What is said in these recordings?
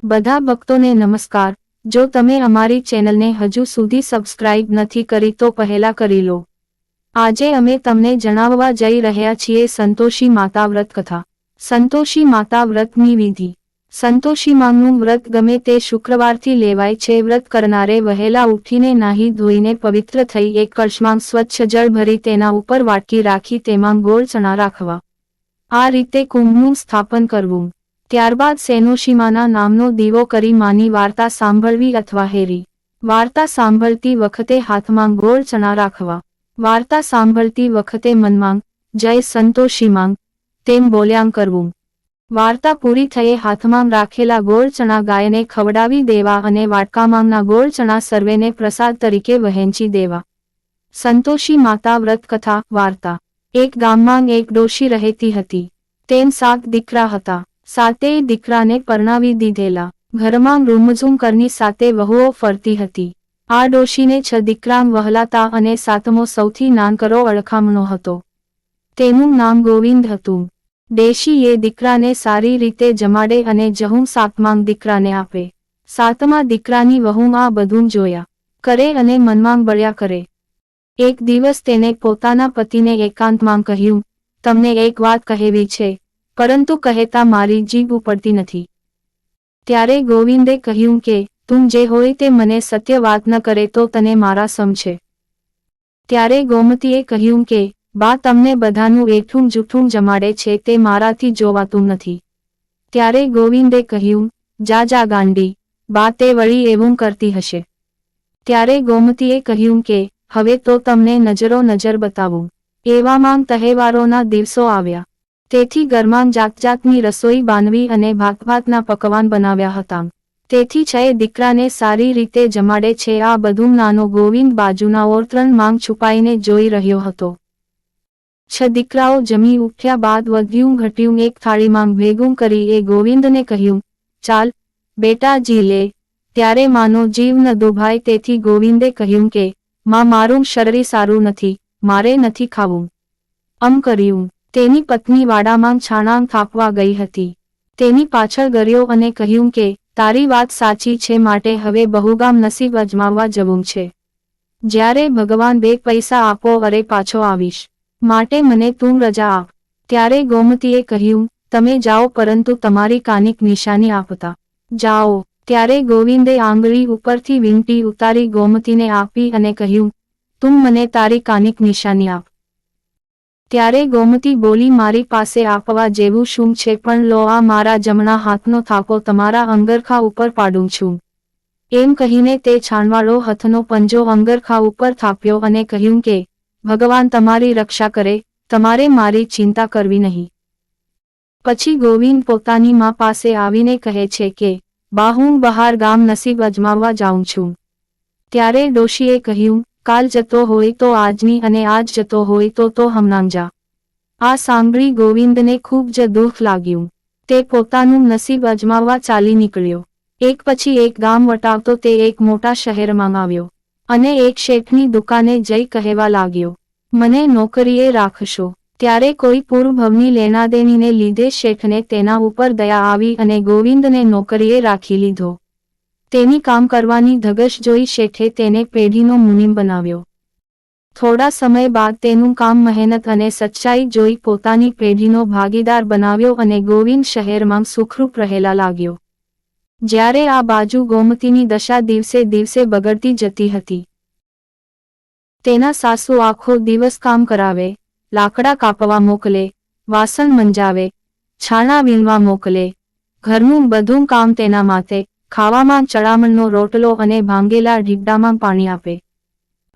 બધા ભક્તોને નમસ્કાર। જો તમે અમારી ચેનલને હજુ સુધી સબસ્ક્રાઇબ નથી કરી તો પહેલા કરી લો। આજે અમે તમને જણાવવા જઈ રહ્યા છીએ સંતોષી માતા વ્રત કથા। સંતોષી માતા વ્રતની વિધિ। સંતોષી માંનું વ્રત ગમે તે શુક્રવારથી લેવાય છે। વ્રત કરનારે વહેલા ઉઠીને નાહી ધોઈને પવિત્ર થઈ એક કળશમાં સ્વચ્છ જળ ભરી તેના ઉપર વાટકી રાખી તેમાં ગોળ ચણા રાખવા। આ રીતે કુંભનું સ્થાપન કરવું। ત્યારબાદ સેનોશીમાના નામનો દીવો કરી માની વાર્તા સાંભળવી અથવા હેરી વાર્તા સાંભળતી વખતે હાથમાં ગોળ ચણા રાખવા। વાર્તા સાંભળતી વખતે મનમાં જય સંતોષીમાંગ તેમ બોલ્યાં કરવું। વાર્તા પૂરી થયે હાથમાં રાખેલા ગોળ ચણા ગાયને ખવડાવી દેવા અને વાટકામાંના ગોળ ચણા સર્વેને પ્રસાદ તરીકે વહેંચી દેવા। સંતોષી માતા વ્રત કથા વાર્તા। એક ગામમાં એક ડોશી રહેતી હતી। તેમ 7 દીકરા હતા। સાતેય દીકરાને પરણાવી દીધેલા। ઘરમાં રૂમઝૂમ કરની 7 વહુઓ ફરતી હતી। આ ડોશીને 6 દીકરાં વહલાતા અને 7મો સૌથી નાનકરો અળખામણો હતો। તેનું નામ ગોવિંદ હતું। ડેશી એ દીકરાને સારી રીતે જમાડે અને જહું 7મા દીકરાને આપે। 7મા દીકરાની વહુ આ બધું જોયા કરે અને મનમાં બળ્યા કરે। એક દિવસ તેને પોતાના પતિને એકાંતમાં કહ્યું, તમને એક વાત કહેવી છે, પરંતુ કહેતા મારી જીભ ઉપડતી નથી। ત્યારે ગોવિંદે કહ્યું કે તું જે હોય તે મને સત્ય વાત ન કરે તો તને મારા સમ છે। ત્યારે ગોમતીએ કહ્યું કે બા તમને બધાનું એઠું જૂઠું જમાડે છે તે મારાથી જોવાતું નથી। ત્યારે ગોવિંદે કહ્યું, જા જા ગાંડી, બા તે વળી એવું કરતી હશે। ત્યારે ગોમતીએ કહ્યું કે હવે તો તમને નજરો નજર બતાવું। એવામાં તહેવારોના દિવસો આવ્યા। તેથી ઘરમાં જાતજાતની રસોઈ બાંધવી અને ભાતભાતના પકવાન બનાવ્યા હતા। તેથી 6 દીકરાને સારી રીતે જમાડે છે આ બધું નાનો ગોવિંદ બાજુના ઓરત્રણમાં છુપાઈને જોઈ રહ્યો હતો। 6 દીકરાઓ જમી ઉઠ્યા બાદ વધ્યું ઘટ્યું એક થાળીમાં ભેગું કરી એ ગોવિંદને કહ્યું, ચાલ બેટા જી લે। ત્યારે માનો જીવ ન દુભાય તેથી ગોવિંદે કહ્યું કે માં મારું શરીર સારું નથી, મારે નથી ખાવું। આમ કર્યું। તેની પત્ની વાડામાં છાણાં થાપવા ગઈ હતી। તેની પાછળ ગર્યો અને કહ્યું કે તારી વાત સાચી છે માટે હવે બહુગામ નસીબ અજમાવવા જવું છે। જ્યારે ભગવાન 2 પૈસા આપો અરે પાછો આવીશ, માટે મને તું રજા આપ। ત્યારે ગોમતીએ કહ્યું, તમે જાઓ પરંતુ તમારી કાનિક નિશાની આપતા જાઓ। ત્યારે ગોવિંદે આંગળી ઉપરથી વીંટી ઉતારી ગોમતીને આપી અને કહ્યું, તું મને તારી કાનિક નિશાની આપ। ત્યારે ગોમતી બોલી મારી પાસે આપવા જેવું શું છે પણ લો આ મારા જમણા હાથનો થાપો તમારા અંગરખા ઉપર પાડું છું। એમ કહીને તે છાણવાળો હાથનો પંજો અંગરખા ઉપર થાપ્યો અને કહ્યું કે ભગવાન તમારી રક્ષા કરે, તમારે મારી ચિંતા કરવી નહીં। પછી ગોવિંદ પોતાની મા પાસે આવીને કહે છે કે બા હું બહાર ગામ નસીબ અજમાવવા જાઉં છું। ત્યારે ડોશીએ કહ્યું, કાલ જતો હોય તો આજની અને આજ જતો હોય તો હમણાં જા। આ સાંભળી ગોવિંદને ખૂબ જ દુઃખ લાગ્યું। તે પોતાનું નસીબ અજમાવવા ચાલી નીકળ્યો। એક પછી એક ગામ વટાવતો તે એક મોટા શહેરમાં આવ્યો અને એક શેઠની દુકાને જઈ કહેવા લાગ્યો, મને નોકરીએ રાખશો। ત્યારે કોઈ પૂર્વભવની લેણાદેણીને લીધે શેઠને તેના ઉપર દયા આવી અને ગોવિંદને નોકરીએ રાખી લીધો। તેની કામ કરવાની ધગશ જોઈ શેઠે તેને પેઢીનો મુનિમ બનાવ્યો। થોડા સમય બાદ તેનું કામ મહેનત અને સચ્ચાઈ જોઈ પોતાની પેઢીનો ભાગીદાર બનાવ્યો અને ગોવિંદ શહેરમાં સુખરૂપ રહેલા લાગ્યો। જ્યારે આ બાજુ ગોમતીની દશા દિવસે દિવસે બગડતી જતી હતી। તેના સાસુ આખો દિવસ કામ કરાવે, લાકડા કાપવા મોકલે, વાસણ મંજાવે, છાણા વીણવા મોકલે, ઘરનું બધું કામ તેના માથે, ખાવામાં ચડામણનો રોટલો અને ભાંગેલા ઢીગડામાં પાણી આપે।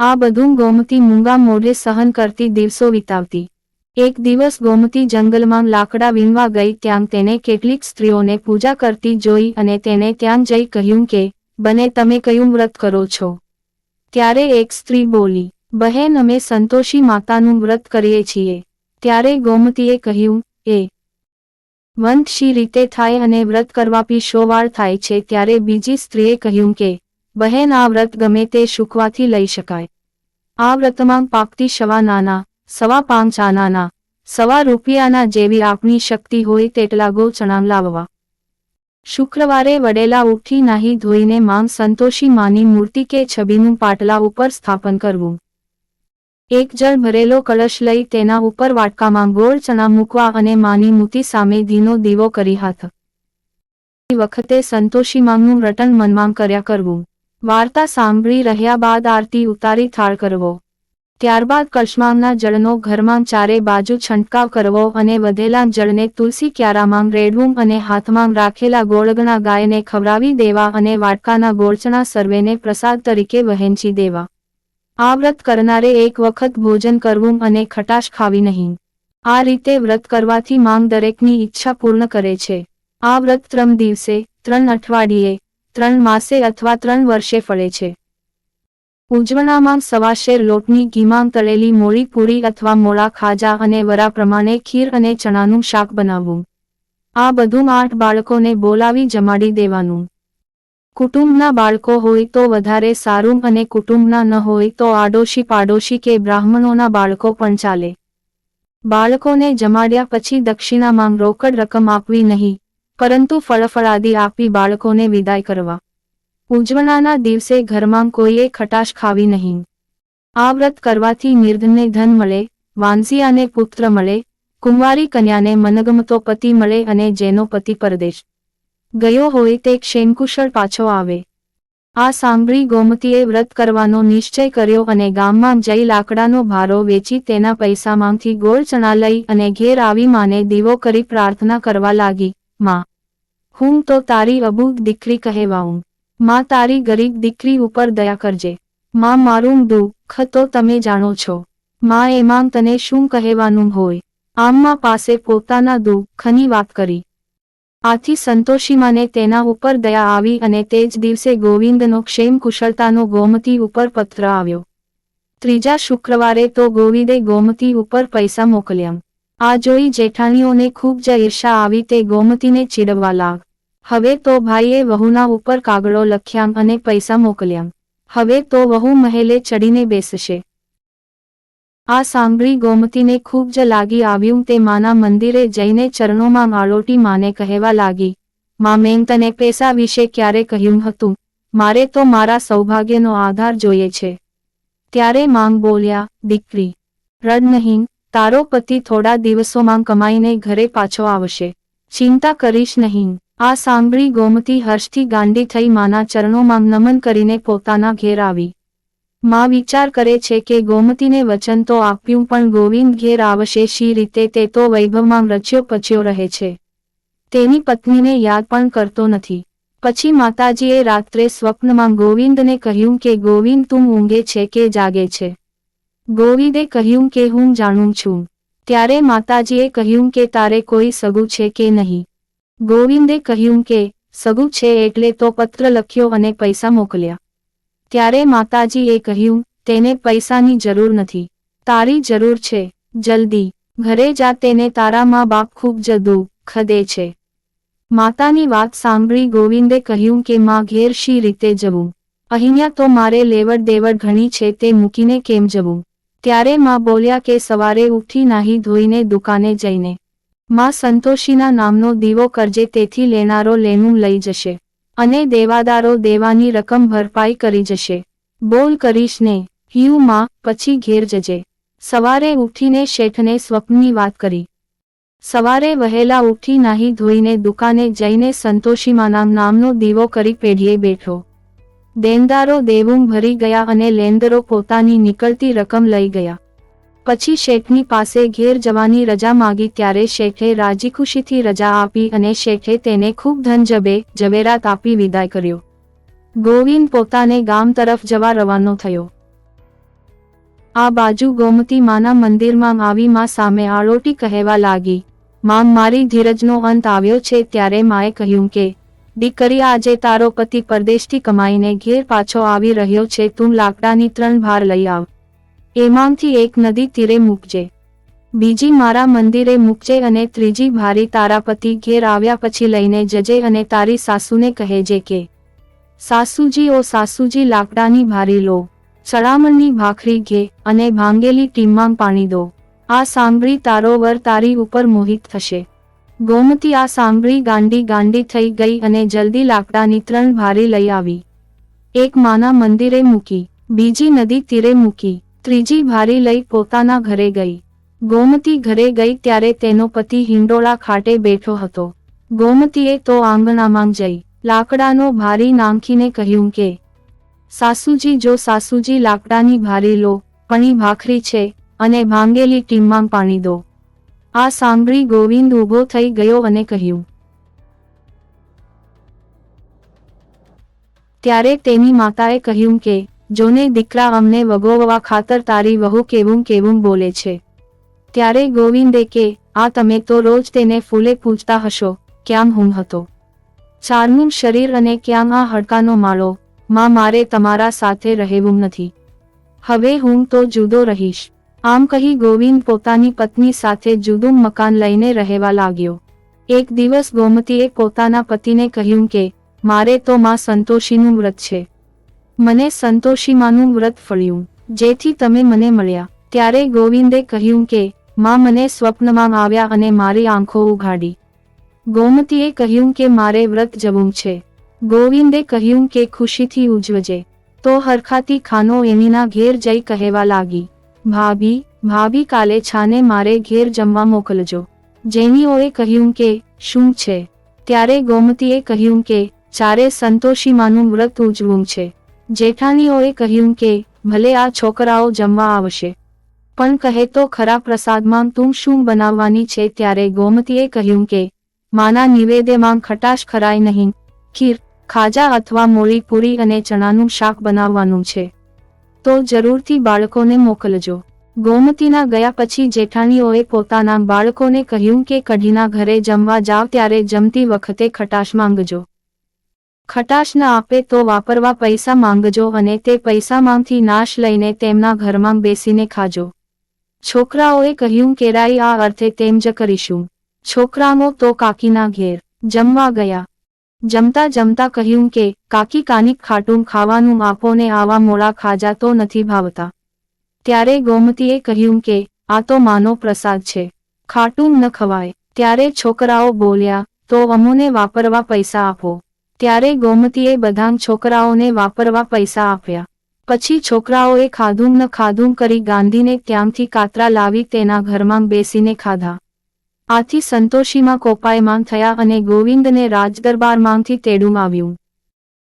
આ બધું ગોમતી મૂંગા મોઢે સહન કરતી દિવસો વિતાવતી। એક દિવસ ગોમતી જંગલમાં લાકડા વીણવા ગઈ ત્યાં તેને કેટલીક સ્ત્રીઓને પૂજા કરતી જોઈ અને તેને ત્યાં જઈ કહ્યું કે બને તમે કયું વ્રત કરો છો? ત્યારે એક સ્ત્રી બોલી, બહેન અમે સંતોષી માતાનું વ્રત કરીએ છીએ। ત્યારે ગોમતીએ કહ્યું, એ વંત શી રીતે થાય અને વ્રત કરવાથી શો વાળ થાય છે? ત્યારે બીજી સ્ત્રીએ કહ્યું કે બહેન આ વ્રત ગમે તે શુકવાથી લઈ શકાય। આ વ્રતમાં પાકતી સવા નાના, સવા 5 આનાના, સવા રૂપિયાના જેવી આપની શક્તિ હોય તેટલા ગો ચણા લાવવા। શુક્રવારે વડેલા ઉઠી નાહી ધોઈને માંગ સંતોષી માની મૂર્તિ કે છબીનું પાટલા ઉપર સ્થાપન કરવું. એક જળ ભરેલો કળશ લઈ તેના ઉપર વાટકામાં ગોળ ચણા મૂકવા અને માની મૂર્તિ સામે ઘીનો દીવો કરી હાથ વખતે સંતોષી માંગનું રટન મનમાં કર્યા કરવું. વાર્તા સાંભળી રહ્યા બાદ આરતી ઉતારી થાળ કરવો. ત્યારબાદ કળશમાંના જળનો ઘરમાં ચારે બાજુ છંટકાવ કરવો અને વધેલા જળને તુલસી ક્યારામાં રેડવું અને હાથમાં રાખેલા ગોળગણા ગાયને ખવડાવી દેવા અને વાટકાના ગોળચણા સર્વેને પ્રસાદ તરીકે વહેંચી દેવા. આ વ્રત કરનારે એક વખત ભોજન કરવું અને ખટાશ ખાવી નહીં. આ રીતે વ્રત કરવાથી માંગ દરેકની ઈચ્છા પૂર્ણ કરે છે. આ વ્રત 3 દિવસે, 3 અઠવાડિયે, 3 માસે અથવા 3 વર્ષે ફળે છે. ઉજવણામાં સવા શેર લોટની ઘીમાં તળેલી મોળી પૂરી અથવા મોળા ખાજા અને વરા પ્રમાણે ખીર અને ચણાનું શાક બનાવવું. આ બધું 8 બાળકોને બોલાવી જમાડી દેવાનું. કુટુંબના બાળકો હોય તો વધારે સારું અને કુટુંબના ન હોય તો આડોશી પાડોશી કે બ્રાહ્મણોના બાળકો પણ ચાલે. બાળકોને જમાડ્યા પછી દક્ષિણામાં રોકડ રકમ આપવી નહીં, પરંતુ ફળફળાદી આપી બાળકોને વિદાય કરવા. ઉજવણાના દિવસે ઘરમાં કોઈએ ખટાશ ખાવી નહીં. આ વ્રત કરવાથી નિર્ધનને ધન મળે, વાંઝિયાને પુત્ર મળે, કુંવારી કન્યાને મનગમતો પતિ મળે અને જેનો પતિ પરદેશ ગયો હોય તે ક્ષેમકુશળ પાછો આવે. આ સાંભળી ગોમતીએ વ્રત કરવાનો નિશ્ચય કર્યો અને ગામમાં જઈ લાકડાનો ભારો વેચી તેના પૈસામાંથી ગોળ ચણા લઈ અને ઘેર આવી માને દીવો કરી પ્રાર્થના કરવા લાગી. માં, હું તો તારી અબૂધ દીકરી કહેવાઉં. માં, તારી ગરીબ દીકરી ઉપર દયા કરજે. માં, મારું દુઃખ તો તમે જાણો છો. માં, એમાં તને શું કહેવાનું હોય. આમ્મા પાસે પોતાના દુઃખની વાત કરી. આથી સંતોષીમાને તેના ઉપર દયા આવી અને તે જ દિવસે ગોવિંદનો ક્ષેમ કુશળતાનો ગોમતી ઉપર પત્ર આવ્યો. ત્રીજા શુક્રવારે તો ગોવિંદે ગોમતી ઉપર પૈસા મોકલ્યા. આ જોઈ જેઠાણીઓને ખૂબ જ ઈર્ષા આવી. તે ગોમતીને ચીડવવા લાગ. હવે તો ભાઈએ વહુના ઉપર કાગળો લખ્યા અને પૈસા મોકલ્યા. હવે તો વહુ મહેલે ચડીને બેસશે. આ સાંભળી ગોમતીને ખૂબ જ લાગી આવ્યું. તે માના મંદિરે જઈને ચરણોમાં આળોટી માને કહેવા લાગી, માં, મેં તને પૈસા વિશે ક્યારે કહ્યું હતું? મારે તો મારા સૌભાગ્યનો આધાર જોઈએ છે. ત્યારે માંગ બોલ્યા, દીકરી, રડ નહીં. તારો પતિ થોડા દિવસોમાં કમાઈને ઘરે પાછો આવશે. ચિંતા કરીશ નહીં. આ સાંભળી ગોમતી હર્ષથી ગાંડી થઈ માના ચરણોમાં નમન કરીને પોતાના ઘેર આવી. માં વિચાર કરે છે કે ગોમતીને વચન તો આપ્યું પણ ગોવિંદ ઘેર આવશે શી રીતે? તે તો વૈભવમાં રચ્યો પચ્યો રહે છે. તેની પત્નીને યાદ પણ કરતો નથી. પછી માતાજીએ રાત્રે સ્વપ્નમાં ગોવિંદને કહ્યું કે ગોવિંદ, તું ઊંઘે છે કે જાગે છે? ગોવિંદે કહ્યું કે હું જાણું છું. ત્યારે માતાજીએ કહ્યું કે તારે કોઈ સગું છે કે નહીં? ગોવિંદે કહ્યું કે સગું છે એટલે તો પત્ર લખ્યો અને પૈસા મોકલ્યા. ત્યારે માતાજીએ કહ્યું, તેને પૈસાની જરૂર નથી. તારી જરૂર છે. જલ્દી ઘરે જા. તેને તારા મા બાપ ખૂબ જ દુઃખ દે છે. માતાની વાત સાંભળી ગોવિંદે કહ્યું કે માં, ઘેર શી રીતે જવું? અહીંયા તો મારે લેવડ દેવડ ઘણી છે, તે મૂકીને કેમ જવું? ત્યારે માં બોલ્યા કે સવારે ઉઠી નાહી ધોઈને દુકાને જઈને માં સંતોષીના નામનો દીવો કરજે. તેથી લેનારો લેનું લઈ જશે અને દેવાદારો દેવાની રકમ ભરપાઈ કરી જશે. બોલ કરીશ ને? હિયું માં, પછી ઘેર જજે. સવારે ઉઠીને શેઠને સ્વપ્નની વાત કરી. સવારે વહેલા ઉઠી નાહી ધોઈને દુકાને જઈને સંતોષીમાના નામનો દીવો કરી પેઢીએ બેઠો. દેનદારો દેવું ભરી ગયા અને લેન્દરો પોતાની નીકળતી રકમ લઈ ગયા. પછી શેઠની પાસે ઘેર જવાની રજા માગી. ત્યારે શેઠે રાજીખુશીથી રજા આપી અને શેઠે તેને ખૂબ ધન જવેરાત આપી વિદાય કર્યો. ગોવિંદ પોતાને ગામ તરફ જવા રવાનો થયો. આ બાજુ ગોમતી માના મંદિરમાં આવી માં સામે આળોટી કહેવા લાગી, માં, મારી ધીરજનો અંત આવ્યો છે. ત્યારે માએ કહ્યું કે દીકરી, આજે તારો પતિ પરદેશથી કમાઈને ઘેર પાછો આવી રહ્યો છે. તું લાકડાની 3 ભાર લઈ આવ. એમાંથી એક નદી તીરે મૂકજે, બીજી મારા મંદિરે મૂકજે અને ત્રીજી ભારી તારા પતિ ઘેર આવ્યા પછી લઈને જજે અને તારી સાસુને કહેજે કે સાસુજી, ઓ સાસુજી, લાકડાની ભારી લો, ચડામણની ભાખરી ઘે અને ભાંગેલી ટીમમાં પાણી દો. આ સાંભળી તારો વર તારી ઉપર મોહિત થશે. ગોમતી આ સાંભળી ગાંડી થઈ ગઈ અને જલ્દી લાકડાની 3 ભારી લઈ આવી. એક માના મંદિરે મૂકી, બીજી નદી તીરે મૂકી, ત્રીજી ભારી લઈ પોતાના ઘરે ગઈ. ગોમતી ઘરે ગઈ ત્યારે તેનો પતિ હિંડોળા ખાટે બેઠો હતો. ગોમતીએ તો આંગણામાં જઈ લાકડાનો ભારી નાંખીને કહ્યું કે, સાસુજી જો સાસુજી લાકડાની ભારી લો, પણી ભાખરી છે અને ભાંગેલી ટીમમાં પાણી દો. આ સાંભળી ગોવિંદ ઊભો થઈ ગયો અને કહ્યું. ત્યારે તેની માતાએ કહ્યું કે, જોને દીકરા, અમને વગોવવા ખાતર તારી વહુ કેવું કેવું બોલે છે. ત્યારે ગોવિંદે કે, આ તમે તો રોજ તેને ફૂલે પૂછતા હશો, ક્યાં હું હતો? ચારનું શરીર અને ક્યાં આ હડકાનો માળો? માં, મારે તમારા સાથે રહેવું નથી. હવે હું તો જુદો રહીશ. આમ કહી ગોવિંદ પોતાની પત્ની સાથે જુદું મકાન લઈને રહેવા લાગ્યો. એક દિવસ ગોમતીએ પોતાના પતિને કહ્યું કે, મારે તો માં સંતોષીનું વ્રત છે. મને સંતોષીમાનું વ્રત ફળ્યું, જેથી તમે મને મળ્યા. ત્યારે ગોવિંદે કહ્યું કે, માં મને સ્વપ્નમાં આવ્યા અને મારી આંખો ઉઘાડી. ગોમતીએ કહ્યું કે, મારે વ્રત જવું છે. ગોવિંદે કહ્યું કે, ખુશીથી ઉજવજે. તો હરખાતી ખાનો એનીના ઘેર જઈ કહેવા લાગી, ભાભી કાલે છાને મારે ઘેર જમવા મોકલજો. જેનીઓએ કહ્યું કે, શું છે? ત્યારે ગોમતીએ કહ્યું કે, ચારે સંતોષીમાનું વ્રત ઉજવું છે. જેઠાણીઓએ કહ્યું કે, ભલે આ છોકરાઓ જમવા આવશે, પણ કહે તો ખરા પ્રસાદમાં તું શું બનાવવાની છે? ત્યારે ગોમતીએ કહ્યું કે, માના નિવેદ્યમાં ખટાશ ખરાય નહીં, ખીર, ખાજા અથવા મોળી પૂરી અને ચણાનું શાક બનાવવાનું છે. તો જરૂરથી બાળકોને મોકલજો. ગોમતીના ગયા પછી જેઠાણીઓએ પોતાના બાળકોને કહ્યું કે, કઢીના ઘરે જમવા જાવ ત્યારે જમતી વખતે ખટાશ માંગજો. ખટાશ ન આપે તો વાપરવા પૈસા માંગજો અને તે પૈસામાંથી નાશ લઈને તેમના ઘરમાં બેસીને ખાજો. છોકરાઓએ કહ્યું કે, રાઈ, આ અર્થે તેમ જ કરીશું. છોકરાઓ તો કાકીના ઘેર જમવા ગયા. જમતા જમતા કહ્યું કે, કાકી, કાનિક ખાટું ખાવાનું આપો ને આવા મોળા ખાજા તો નથી ભાવતા. ત્યારે ગોમતીએ કહ્યું કે, આ તો માનો પ્રસાદ છે, ખાટું ન ખવાય. ત્યારે છોકરાઓ બોલ્યા, તો અમોને વાપરવા પૈસા આપો. ત્યારે ગોમતીએ બધાં છોકરાઓને વાપરવા પૈસા આપ્યા. પછી છોકરાઓએ ખાધું ન ખાધું કરી ગાંધીને ત્યાંથી કાતરા લાવી તેના ઘરમાં બેસીને ખાધા. આથી સંતોષીમાં કોપાયમાન થયા અને ગોવિંદને રાજદરબારમાંથી તેડું આવ્યું.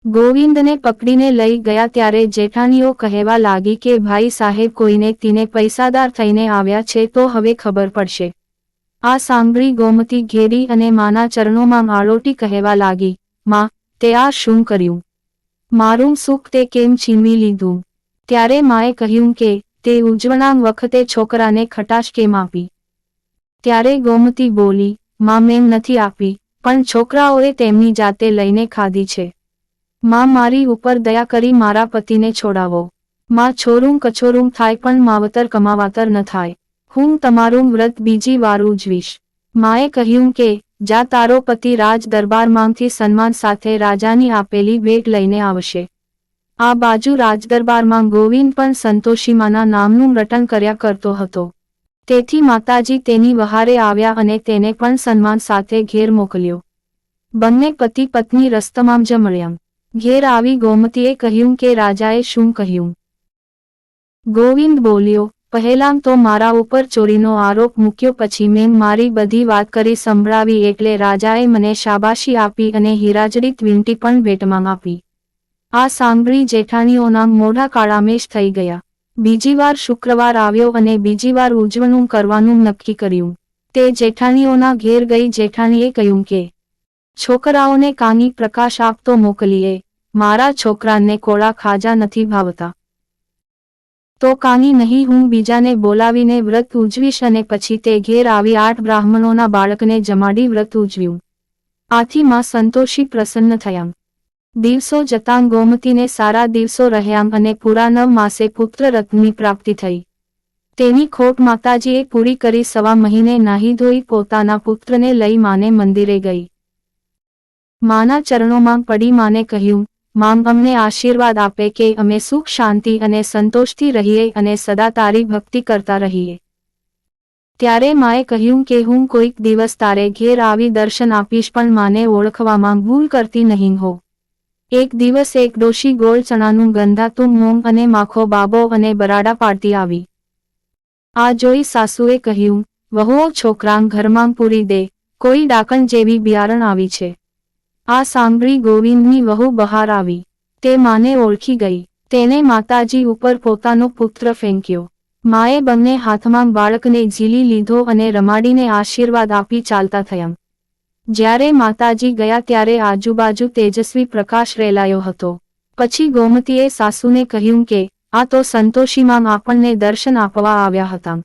ગોવિંદને પકડીને લઈ ગયા ત્યારે જેઠાણીઓ કહેવા લાગી કે, ભાઈ સાહેબ કોઈને તીને પૈસાદાર થઈને આવ્યા છે તો હવે ખબર પડશે. આ સાંભળી ગોમતી ઘેરી અને માના ચરણોમાં આળોટી કહેવા લાગી, માં, તે આ શું કર્યું? મારું સુખ તે કેમ છીનવી લીધું? ત્યારે માએ કહ્યું કે, તે ઉજવણાં વખતે છોકરાને ખટાશ કેમ આપી? ત્યારે ગોમતી બોલી, માં, મેં નથી આપી, પણ છોકરાઓએ તેમની જાતે લઈને ખાધી છે. માં, મારી ઉપર દયા કરી મારા પતિને છોડાવો. માં, છોરું કછોરું થાય પણ માવતર કમાવાતર ન થાય. હું તમારું વ્રત બીજી વાર ઉજવીશ. માએ કહ્યું કે, જા, તારો પતિ રાજ દરબારમાંથી સન્માન સાથે રાજાની આપેલી ભેટ લઈને આવશે. આ બાજુ રાજદરબારમાં ગોવિંદ પણ સંતોષીમાના નામનું રટણ કર્યા કરતો હતો. તેથી માતાજી તેની વહારે આવ્યા અને તેને પણ સન્માન સાથે ઘેર મોકલ્યો. બંને પતિ પત્ની રસ્તામાં જ મળ્યા. ઘેર આવી ગોમતીએ કહ્યું કે, રાજાએ શું કહ્યું? ગોવિંદ બોલ્યો, પહેલાં તો મારા ઉપર ચોરીનો આરોપ મૂક્યો, પછી મેં મારી બધી વાત કરી સંભળાવી એટલે રાજાએ મને શાબાશી આપી અને હીરાજડિત વીંટી પણ ભેટમાં આપી. આ સાંભળી જેઠાણીઓના મોઢા કાળામેશ થઈ ગયા. બીજી વાર શુક્રવાર આવ્યો અને બીજી વાર ઉજવણું કરવાનું નક્કી કર્યું. તે જેઠાણીઓના ઘેર ગઈ. જેઠાણીએ કહ્યું કે, છોકરાઓને કાની પ્રકાશ આપતો મોકલીએ, મારા છોકરાને કોળા ખાજા નથી ભાવતા. તો કાની નહીં, હું બીજાને બોલાવીને વ્રત ઉજવીશ. અને પછી તે ઘેર આવી 8 બ્રાહ્મણોના બાળકને જમાડી વ્રત ઉજવ્યું. આથી માં સંતોષી પ્રસન્ન થયા. દિવસો જતાં ગોમતીને સારા દિવસો રહ્યા અને પૂરા 9 માસે પુત્ર રત્નની પ્રાપ્તિ થઈ. તેની ખોટ માતાજીએ પૂરી કરી. 1.25 મહિને નાહી ધોઈ પોતાના પુત્રને લઈ માને મંદિરે ગઈ. માના ચરણોમાં પડી માને કહ્યું, માં, અમને આશીર્વાદ આપે કે અમે સુખ શાંતિ અને સંતોષથી રહીએ અને સદા તારી ભક્તિ કરતા રહીએ. ત્યારે માએ કહ્યું કે હું કોઈક દિવસ તારે ઘેર આવી દર્શન આપીશ, પણ માને ઓળખવામાં ભૂલ કરતી નહીં હો. એક દિવસ એક ડોશી ગોળ ચણાનું ગંધાતું મૂંગ અને માખો બાબો અને બરાડા પાડતી આવી. આ જોઈ સાસુએ કહ્યું, વહુઓ છોકરાં ઘરમાં પૂરી દે, કોઈ ડાકણ જેવી બિયારણ આવી છે. આ સાંભળી ગોવિંદની વહુ બહાર આવી. તે માને ઓળખી ગઈ. તેને માતાજી ઉપર પોતાનો પુત્ર ફેંક્યો. માએ બંને હાથમાં બાળકને ઝીલી લીધો અને રમાડીને આશીર્વાદ આપી ચાલતા થયા. જ્યારે માતાજી ગયા ત્યારે આજુબાજુ તેજસ્વી પ્રકાશ રેલાયો હતો. પછી ગોમતીએ સાસુને કહ્યું કે આ તો સંતોષીમાં આપણને દર્શન આપવા આવ્યા હતા.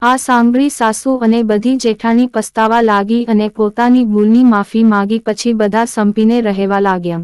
આ સાંભળી સાસુ અને બધી જેઠાણી પસ્તાવા લાગી અને પોતાની ભૂલની માફી માગી. પછી બધા સંપીને રહેવા લાગ્યા.